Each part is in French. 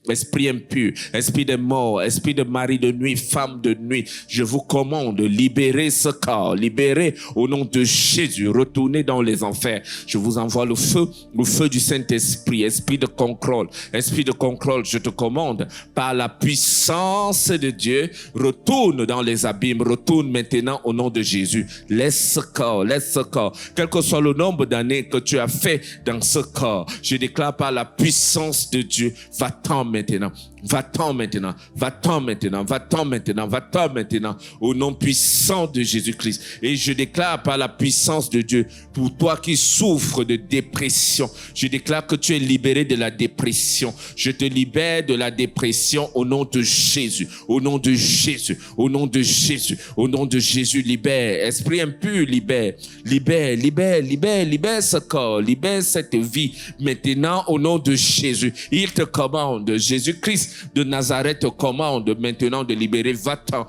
esprit impur, esprit de mort, esprit de mari de nuit, femme de nuit, je vous commande, libérez ce corps, libérez au nom de Jésus, retournez dans les enfers. Je vous envoie le feu du Saint-Esprit, esprit de contrôle, je te commande, par la puissance de Dieu, retourne dans les abîmes, retourne maintenant au nom de Jésus. Laisse ce corps, quel que soit le nombre d'années que tu as fait dans ce corps, je déclare par la puissance de Dieu, va-t'en maintenant, au nom puissant de Jésus-Christ. Et je déclare par la puissance de Dieu, pour toi qui souffres de dépression, je déclare que tu es libéré de la dépression. Je te libère de la dépression au nom de Jésus, au nom de Jésus, au nom de Jésus, au nom de Jésus. Libère, esprit impur, libère ce corps, libère cette vie maintenant au nom de Jésus. Il te commande, Jésus-Christ de Nazareth te commande maintenant de libérer. Va-t'en.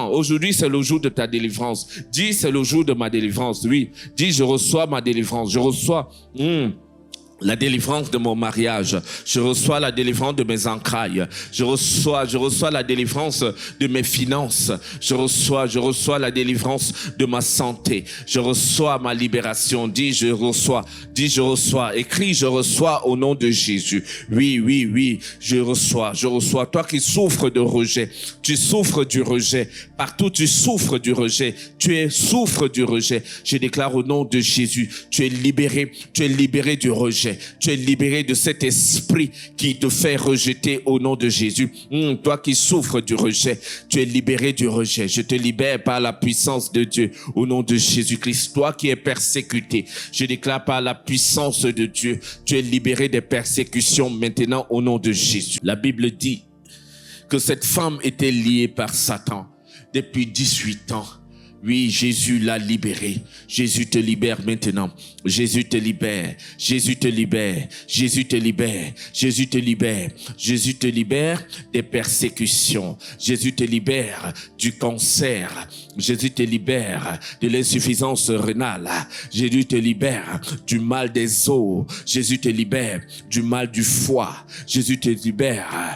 Aujourd'hui, c'est le jour de ta délivrance. Dis, c'est le jour de ma délivrance. Oui, dis, je reçois ma délivrance. Je reçois la délivrance de mon mariage. Je reçois la délivrance de mes entrailles. Je reçois la délivrance de mes finances. Je reçois la délivrance de ma santé. Je reçois ma libération. Dis, je reçois. Écris, je reçois au nom de Jésus. Oui, je reçois. Toi qui souffres de rejet, tu souffres du rejet. Partout, tu souffres du rejet. Souffres du rejet. Je déclare au nom de Jésus, tu es libéré du rejet. Tu es libéré de cet esprit qui te fait rejeter au nom de Jésus. Toi qui souffres du rejet, tu es libéré du rejet. Je te libère par la puissance de Dieu au nom de Jésus-Christ. Toi qui es persécuté, je déclare par la puissance de Dieu, tu es libéré des persécutions maintenant au nom de Jésus. La Bible dit que cette femme était liée par Satan depuis 18 ans. Oui, Jésus l'a libéré. Jésus te libère maintenant. Jésus te libère des persécutions. Jésus te libère du cancer. Jésus te libère de l'insuffisance rénale. Jésus te libère du mal des os. Jésus te libère du mal du foie. Jésus te libère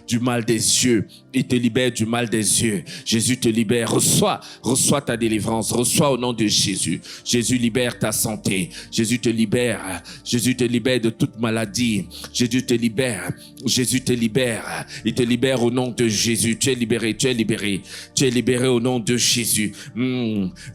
du mal des yeux. Il te libère du mal des yeux. Jésus te libère. Reçois ta délivrance. Reçois au nom de Jésus. Jésus libère ta santé. Jésus te libère de toute maladie. Jésus te libère. Il te libère au nom de Jésus. Tu es libéré au nom de Jésus.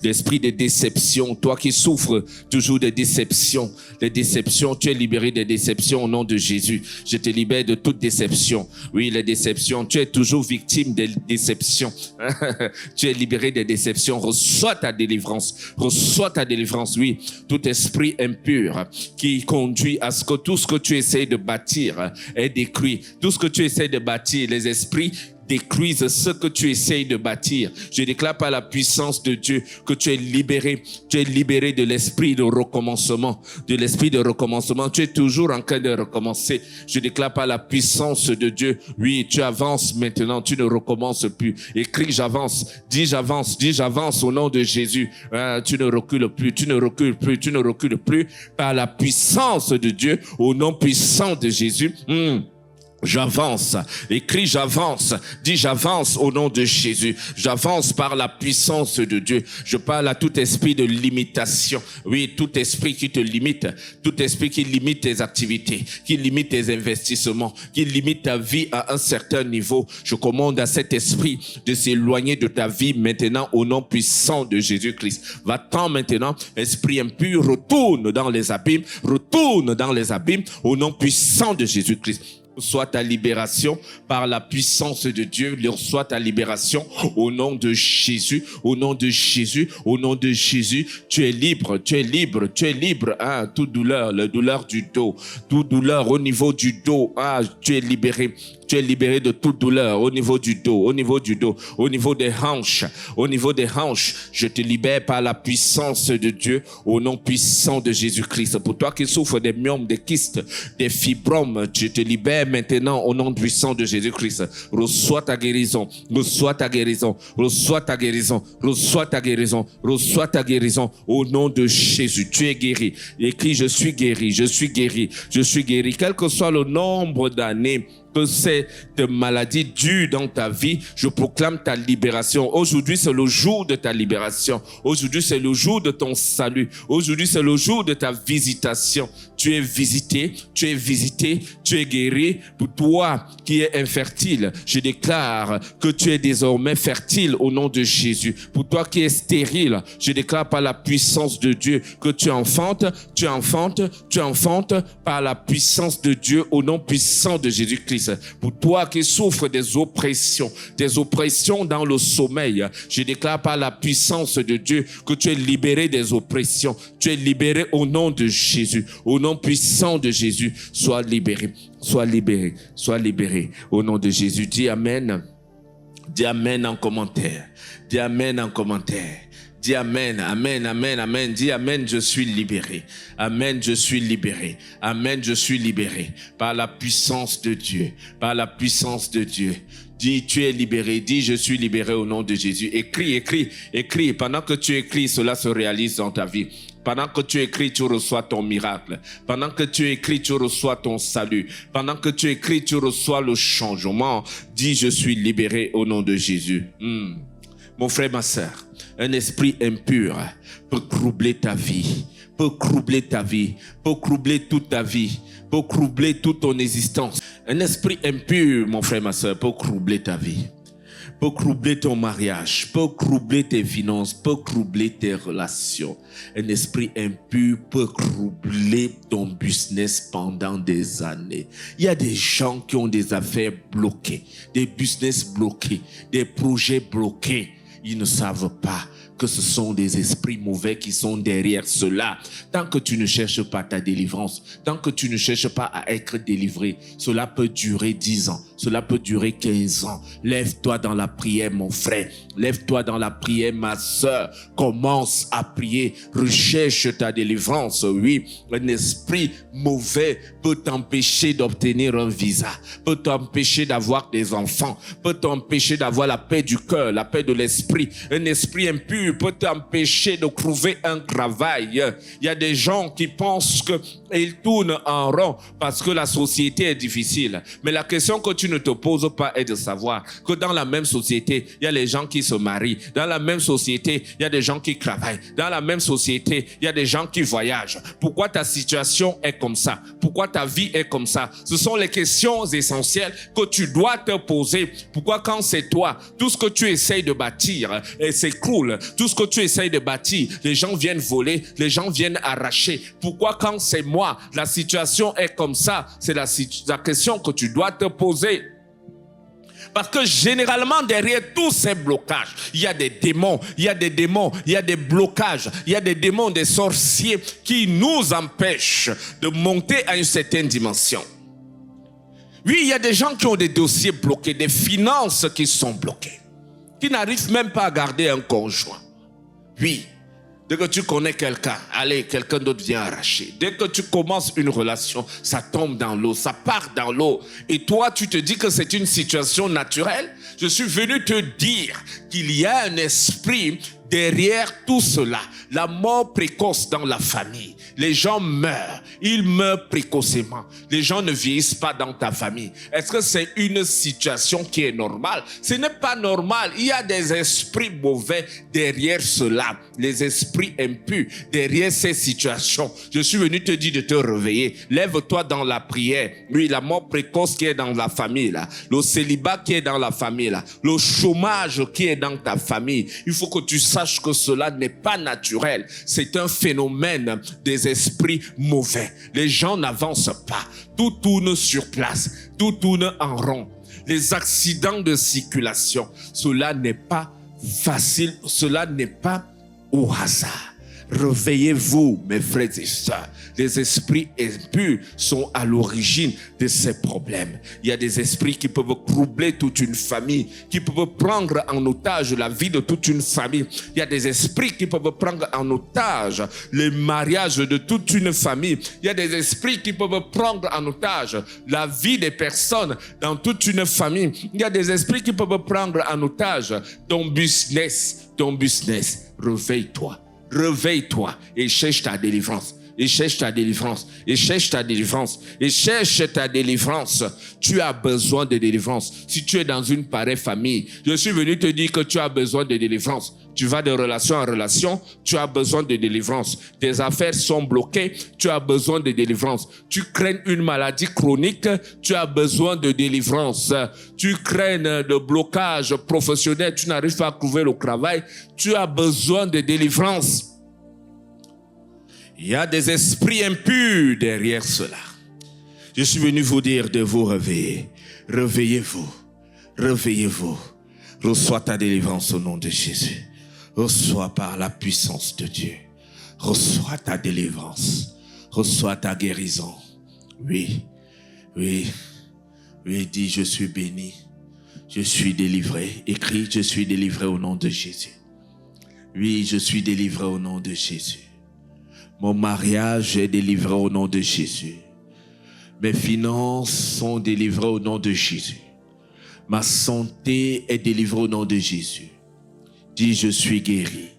L'esprit de déception, toi qui souffres toujours de déception, tu es libéré des déceptions au nom de Jésus. Je te libère de toute déception. Oui, les déceptions, tu es toujours victime des déceptions. Tu es libéré des déceptions. Reçois ta délivrance, oui. Tout esprit impur qui conduit à ce que tout ce que tu essaies de bâtir est détruit. Tout ce que tu essaies de bâtir, les esprits détruisent ce que tu essayes de bâtir. Je déclare par la puissance de Dieu que tu es libéré de l'esprit de recommencement. Tu es toujours en train de recommencer. Je déclare par la puissance de Dieu. Oui, tu avances maintenant, tu ne recommences plus. Écris, j'avance. Dis, j'avance au nom de Jésus. Tu ne recules plus. Par la puissance de Dieu, au nom puissant de Jésus. J'avance. Écris, j'avance. Dis, j'avance au nom de Jésus. J'avance par la puissance de Dieu. Je parle à tout esprit de limitation. Oui, tout esprit qui te limite. Tout esprit qui limite tes activités, qui limite tes investissements, qui limite ta vie à un certain niveau. Je commande à cet esprit de s'éloigner de ta vie maintenant au nom puissant de Jésus-Christ. Va-t'en maintenant, esprit impur, retourne dans les abîmes au nom puissant de Jésus-Christ. Reçois ta libération par la puissance de Dieu. Reçois ta libération au nom de Jésus. Tu es libre. Toute douleur, la douleur du dos, toute douleur au niveau du dos, tu es libéré. Tu es libéré de toute douleur au niveau du dos, au niveau du dos, au niveau des hanches, au niveau des hanches. Je te libère par la puissance de Dieu au nom puissant de Jésus-Christ. Pour toi qui souffres des myomes, des kystes, des fibromes, je te libère maintenant au nom puissant de Jésus-Christ. Reçois ta guérison, reçois ta guérison, reçois ta guérison, reçois ta guérison, reçois ta guérison au nom de Jésus. Tu es guéri. Écris, je suis guéri, je suis guéri, je suis guéri. Quel que soit le nombre d'années que cette maladie dure dans ta vie, je proclame ta libération. Aujourd'hui, c'est le jour de ta libération. Aujourd'hui, c'est le jour de ton salut. Aujourd'hui, c'est le jour de ta visitation. Tu es visité, tu es visité, tu es guéri. Pour toi qui es infertile, je déclare que tu es désormais fertile au nom de Jésus. Pour toi qui es stérile, je déclare par la puissance de Dieu que tu enfantes, tu enfantes, tu enfantes par la puissance de Dieu au nom puissant de Jésus-Christ. Pour toi qui souffres des oppressions dans le sommeil, je déclare par la puissance de Dieu que tu es libéré des oppressions. Tu es libéré au nom de Jésus. Au nom puissant de Jésus, sois libéré. Sois libéré. Sois libéré. Au nom de Jésus, dis Amen. Dis Amen en commentaire. Dis Amen en commentaire. Dis Amen, Amen, Amen, Amen. Dis Amen, je suis libéré. Amen, je suis libéré. Amen, je suis libéré. Par la puissance de Dieu. Par la puissance de Dieu. Dis, tu es libéré. Dis, je suis libéré au nom de Jésus. Écris, écris, écris. Pendant que tu écris, cela se réalise dans ta vie. Pendant que tu écris, tu reçois ton miracle. Pendant que tu écris, tu reçois ton salut. Pendant que tu écris, tu reçois le changement. Dis, je suis libéré au nom de Jésus. Mon frère, ma sœur, un esprit impur peut troubler ta vie, peut troubler ta vie, peut troubler toute ta vie, peut troubler toute ton existence. Un esprit impur, mon frère, ma sœur, peut troubler ta vie, peut troubler ton mariage, peut troubler tes finances, peut troubler tes relations. Un esprit impur peut troubler ton business pendant des années. Il y a des gens qui ont des affaires bloquées, des business bloqués, des projets bloqués. Ils ne savent pas que ce sont des esprits mauvais qui sont derrière cela. Tant que tu ne cherches pas ta délivrance, tant que tu ne cherches pas à être délivré, cela peut durer 10 ans, cela peut durer 15 ans. Lève-toi dans la prière, mon frère. Lève-toi dans la prière, ma sœur. Commence à prier. Recherche ta délivrance. Oui, un esprit mauvais peut t'empêcher d'obtenir un visa, peut t'empêcher d'avoir des enfants, peut t'empêcher d'avoir la paix du cœur, la paix de l'esprit. Un esprit impur peut t'empêcher de trouver un travail. Il y a des gens qui pensent qu'ils tournent en rond parce que la société est difficile. Mais la question que tu ne te poses pas est de savoir que dans la même société, il y a les gens qui se marient. Dans la même société, il y a des gens qui travaillent. Dans la même société, il y a des gens qui voyagent. Pourquoi ta situation est comme ça? Pourquoi ta vie est comme ça? Ce sont les questions essentielles que tu dois te poser. Pourquoi quand c'est toi, tout ce que tu essayes de bâtir s'écroule? Tout ce que tu essayes de bâtir, les gens viennent voler, les gens viennent arracher. Pourquoi quand c'est moi, la situation est comme ça? C'est la question que tu dois te poser. Parce que généralement, derrière tous ces blocages, il y a des démons, il y a des démons, il y a des blocages, il y a des démons, des sorciers qui nous empêchent de monter à une certaine dimension. Oui, il y a des gens qui ont des dossiers bloqués, des finances qui sont bloquées, qui n'arrivent même pas à garder un conjoint. Oui, dès que tu connais quelqu'un, allez, quelqu'un d'autre vient arracher. Dès que tu commences une relation, ça tombe dans l'eau, ça part dans l'eau. Et toi, tu te dis que c'est une situation naturelle. Je suis venu te dire qu'il y a un esprit derrière tout cela. La mort précoce dans la famille. Les gens meurent. Ils meurent précocement. Les gens ne vieillissent pas dans ta famille. Est-ce que c'est une situation qui est normale? Ce n'est pas normal. Il y a des esprits mauvais derrière cela. Les esprits impurs derrière ces situations. Je suis venu te dire de te réveiller. Lève-toi dans la prière. Oui, la mort précoce qui est dans la famille, là. Le célibat qui est dans la famille, là. Le chômage qui est dans ta famille. Il faut que tu saches que cela n'est pas naturel. C'est un phénomène des esprits mauvais. Les gens n'avancent pas. Tout tourne sur place. Tout tourne en rond. Les accidents de circulation, cela n'est pas facile. Cela n'est pas au hasard. Réveillez-vous, mes frères et sœurs. Les esprits impurs sont à l'origine de ces problèmes. Il y a des esprits qui peuvent troubler toute une famille, qui peuvent prendre en otage la vie de toute une famille. Il y a des esprits qui peuvent prendre en otage le mariage de toute une famille. Il y a des esprits qui peuvent prendre en otage la vie des personnes dans toute une famille. Il y a des esprits qui peuvent prendre en otage ton business. Réveille-toi. Réveille-toi et cherche ta délivrance. Et cherche ta délivrance. Et cherche ta délivrance. Et cherche ta délivrance. Tu as besoin de délivrance. Si tu es dans une pareille famille, je suis venu te dire que tu as besoin de délivrance. Tu vas de relation en relation, tu as besoin de délivrance. Tes affaires sont bloquées, tu as besoin de délivrance. Tu crains une maladie chronique, tu as besoin de délivrance. Tu crains de blocage professionnel, tu n'arrives pas à trouver le travail, tu as besoin de délivrance. Il y a des esprits impurs derrière cela. Je suis venu vous dire de vous réveiller. Réveillez-vous. Réveillez-vous. Reçois ta délivrance au nom de Jésus. Reçois par la puissance de Dieu. Reçois ta délivrance. Reçois ta guérison. Oui, oui, oui, dis je suis béni. Je suis délivré. Écris je suis délivré au nom de Jésus. Oui, je suis délivré au nom de Jésus. Mon mariage est délivré au nom de Jésus. Mes finances sont délivrées au nom de Jésus. Ma santé est délivrée au nom de Jésus. Dis, je suis guéri.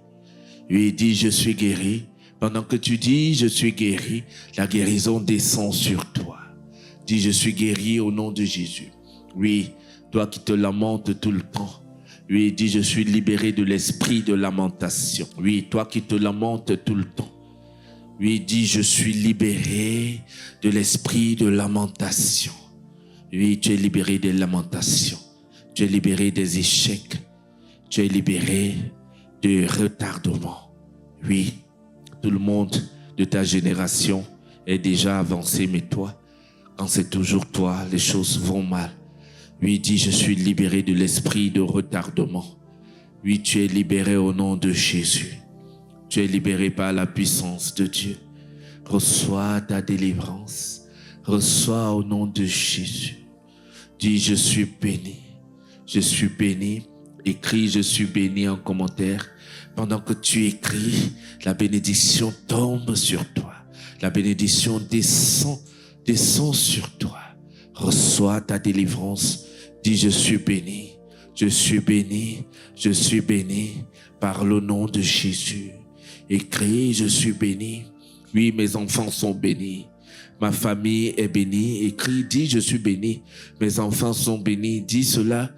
Oui, dis, je suis guéri. Pendant que tu dis, je suis guéri, la guérison descend sur toi. Dis, je suis guéri au nom de Jésus. Oui, toi qui te lamentes tout le temps. Oui, dis, je suis libéré de l'esprit de lamentation. Oui, toi qui te lamentes tout le temps. Oui, dis, je suis libéré de l'esprit de lamentation. Oui, tu es libéré des lamentations. Tu es libéré des échecs. Tu es libéré de retardement. Oui, tout le monde de ta génération est déjà avancé, mais toi, quand c'est toujours toi, les choses vont mal. Oui, dis, je suis libéré de l'esprit de retardement. Oui, tu es libéré au nom de Jésus. Tu es libéré par la puissance de Dieu. Reçois ta délivrance. Reçois au nom de Jésus. Dis, je suis béni. Je suis béni. Écris, je suis béni en commentaire. Pendant que tu écris, la bénédiction tombe sur toi. La bénédiction descend sur toi. Reçois ta délivrance. Dis, je suis béni. Je suis béni. Je suis béni par le nom de Jésus. Écris, je suis béni. Oui, mes enfants sont bénis. Ma famille est bénie. Écris, dis, je suis béni. Mes enfants sont bénis. Dis cela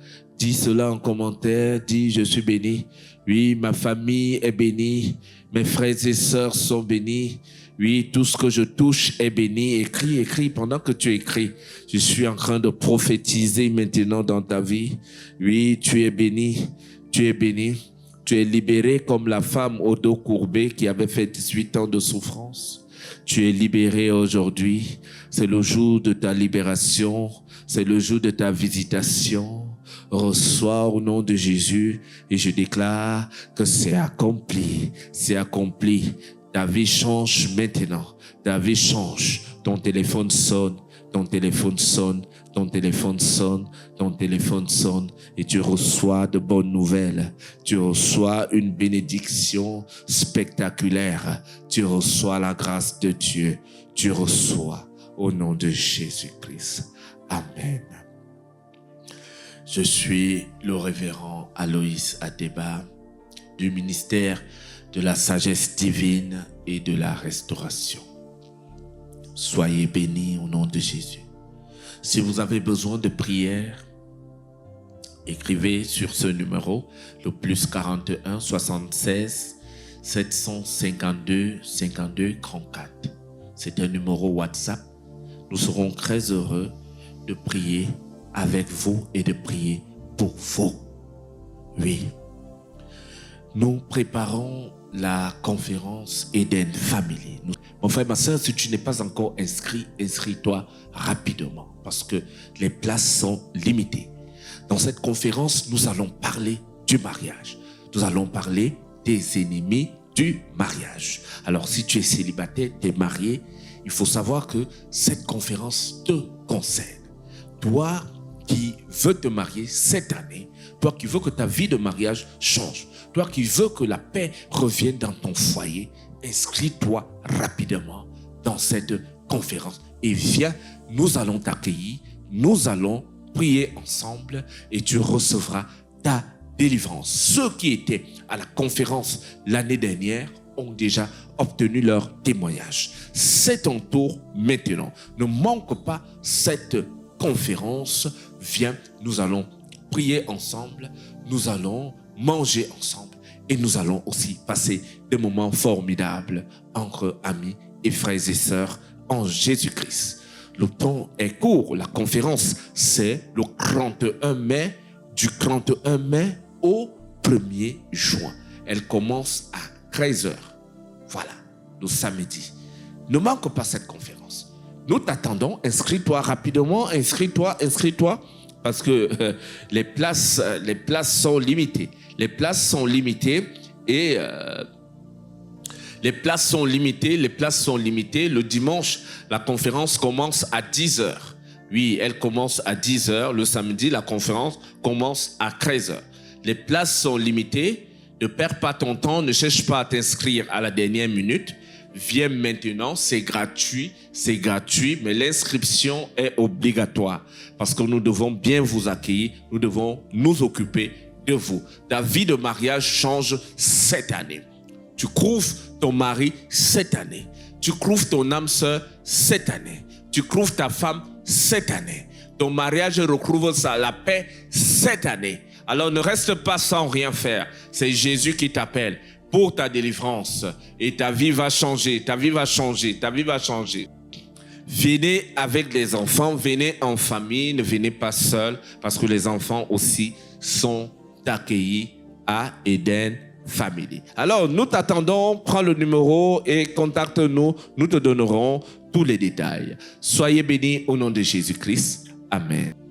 en commentaire. Dis, je suis béni. Oui, ma famille est bénie. Mes frères et sœurs sont bénis. Oui, tout ce que je touche est béni. Écris. Pendant que tu écris, je suis en train de prophétiser maintenant dans ta vie. Oui, tu es béni. Tu es béni. Tu es libéré comme la femme au dos courbé qui avait fait 18 ans de souffrance. Tu es libéré aujourd'hui. C'est le jour de ta libération. C'est le jour de ta visitation. Reçois au nom de Jésus et je déclare que c'est accompli. C'est accompli. Ta vie change maintenant. Ta vie change. Ton téléphone sonne. Ton téléphone sonne. Ton téléphone sonne, ton téléphone sonne et tu reçois de bonnes nouvelles. Tu reçois une bénédiction spectaculaire. Tu reçois la grâce de Dieu. Tu reçois au nom de Jésus-Christ. Amen. Je suis le révérend Aloïs Adeba du ministère de la sagesse divine et de la restauration. Soyez bénis au nom de Jésus. Si vous avez besoin de prière, écrivez sur ce numéro, le plus 41 76 752 52 34. C'est un numéro WhatsApp. Nous serons très heureux de prier avec vous et de prier pour vous. Oui. Nous préparons la conférence Eden Family. Mon frère, ma soeur, si tu n'es pas encore inscrit, inscris-toi rapidement parce que les places sont limitées. Dans cette conférence, nous allons parler du mariage. Nous allons parler des ennemis du mariage. Alors, si tu es célibataire, tu es marié, il faut savoir que cette conférence te concerne. Toi qui veux te marier cette année, toi qui veux que ta vie de mariage change, toi qui veux que la paix revienne dans ton foyer, inscris-toi rapidement dans cette conférence et viens, nous allons t'accueillir, nous allons prier ensemble et tu recevras ta délivrance. Ceux qui étaient à la conférence l'année dernière ont déjà obtenu leur témoignage. C'est ton tour maintenant. Ne manque pas cette conférence. Viens, nous allons prier ensemble, nous allons manger ensemble et nous allons aussi passer des moments formidables entre amis et frères et sœurs en Jésus-Christ. Le temps est court. La conférence, c'est le 31 mai, du 31 mai au 1er juin. Elle commence à 13h. Voilà, le samedi. Ne manque pas cette conférence. Nous t'attendons. Inscris-toi rapidement. Inscris-toi. Parce que les places sont limitées. Les places sont limitées et les places sont limitées. Le dimanche, la conférence commence à 10h. Oui, elle commence à 10h. Le samedi, la conférence commence à 13h. Les places sont limitées. Ne perds pas ton temps. Ne cherche pas à t'inscrire à la dernière minute. Viens maintenant, c'est gratuit, mais l'inscription est obligatoire parce que nous devons bien vous accueillir, nous devons nous occuper de vous. Ta vie de mariage change cette année. Tu couves ton mari cette année. Tu couves ton âme sœur cette année. Tu couves ta femme cette année. Ton mariage recouvre la paix cette année. Alors ne reste pas sans rien faire. C'est Jésus qui t'appelle pour ta délivrance et ta vie va changer, ta vie va changer. Venez avec les enfants, venez en famille, ne venez pas seul parce que les enfants aussi sont accueillis à Eden Family. Alors nous t'attendons, prends le numéro et contacte-nous, nous te donnerons tous les détails. Soyez bénis au nom de Jésus-Christ. Amen.